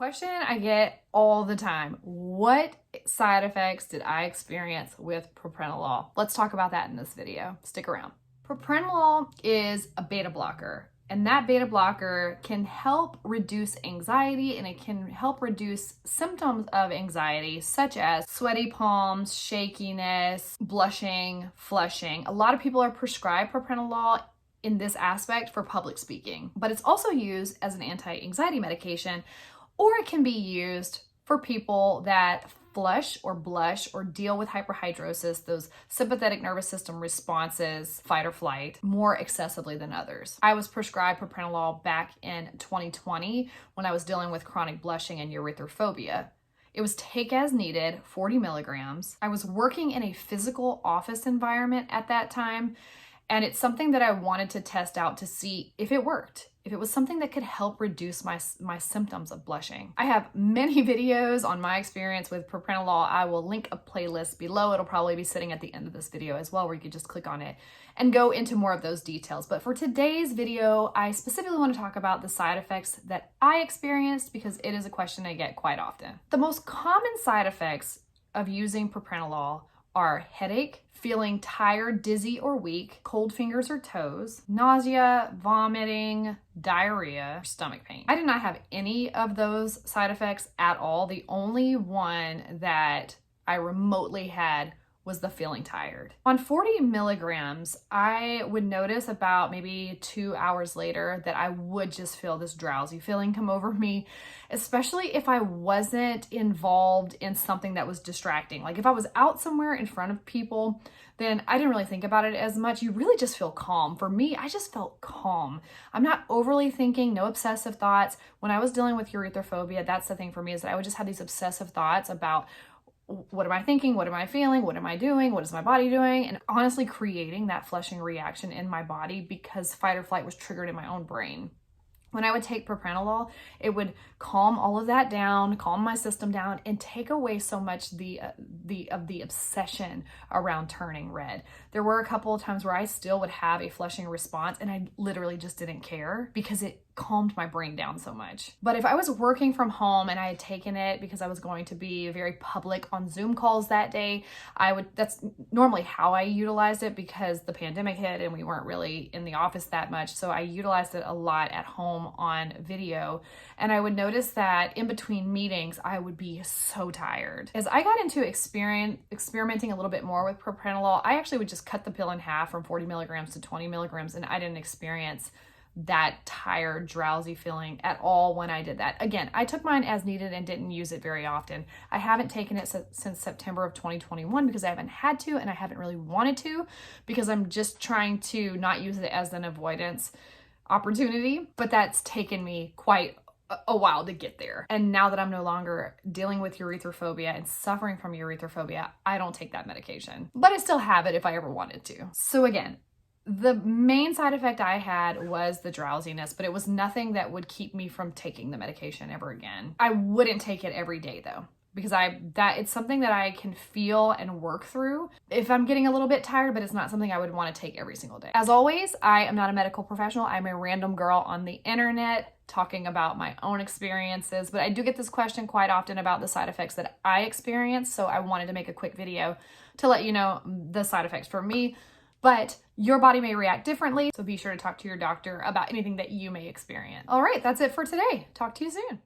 Question I get all the time: what side effects did I experience with propranolol? Let's talk about that in this video. Stick around. Propranolol is a beta blocker, and that beta blocker can help reduce anxiety, and it can help reduce symptoms of anxiety such as sweaty palms, shakiness, blushing, flushing. A lot of people are prescribed propranolol in this aspect for public speaking, but it's also used as an anti-anxiety medication, or it can be used for people that flush or blush or deal with hyperhidrosis, those sympathetic nervous system responses, fight or flight, more excessively than others. I was prescribed propranolol back in 2020 when I was dealing with chronic blushing and erythrophobia. It was take as needed, 40 milligrams. I was working in a physical office environment at that time, and it's something that I wanted to test out to see if it worked, if it was something that could help reduce my symptoms of blushing. I have many videos on my experience with propranolol. I will link a playlist below. It'll probably be sitting at the end of this video as well, where you can just click on it and go into more of those details. But for today's video, I specifically want to talk about the side effects that I experienced, because it is a question I get quite often. The most common side effects of using propranolol are headache, feeling tired, dizzy, or weak, cold fingers or toes, nausea, vomiting, diarrhea, stomach pain. I did not have any of those side effects at all. The only one that I remotely had was the feeling tired. On 40 milligrams, I would notice about maybe 2 hours later that I would just feel this drowsy feeling come over me, especially if I wasn't involved in something that was distracting. Like if I was out somewhere in front of people, then I didn't really think about it as much. You really just feel calm. For me, I just felt calm. I'm not overly thinking, no obsessive thoughts. When I was dealing with erythrophobia, that's the thing for me, is that I would just have these obsessive thoughts about what am I thinking? What am I feeling? What am I doing? What is my body doing? And honestly creating that flushing reaction in my body because fight or flight was triggered in my own brain. When I would take propranolol, it would calm all of that down, calm my system down, and take away so much of the obsession around turning red. There were a couple of times where I still would have a flushing response, and I literally just didn't care because it calmed my brain down so much. But if I was working from home and I had taken it because I was going to be very public on Zoom calls that day, that's normally how I utilized it, because the pandemic hit and we weren't really in the office that much. So I utilized it a lot at home on video. And I would notice that in between meetings, I would be so tired. As I got into experimenting a little bit more with propranolol, I actually would just cut the pill in half from 40 milligrams to 20 milligrams, and I didn't experience that tired, drowsy feeling at all when I did that. Again, I took mine as needed and didn't use it very often. I haven't taken it since September of 2021 because I haven't had to, and I haven't really wanted to, because I'm just trying to not use it as an avoidance opportunity. But that's taken me quite a while to get there. And now that I'm no longer dealing with erythrophobia and suffering from erythrophobia, I don't take that medication, but I still have it if I ever wanted to. So again, the main side effect I had was the drowsiness, but it was nothing that would keep me from taking the medication ever again. I wouldn't take it every day though, because it's something that I can feel and work through if I'm getting a little bit tired, but it's not something I would want to take every single day. As always, I am not a medical professional. I'm a random girl on the internet talking about my own experiences, but I do get this question quite often about the side effects that I experience. So I wanted to make a quick video to let you know the side effects for me. But your body may react differently, so be sure to talk to your doctor about anything that you may experience. All right, that's it for today. Talk to you soon.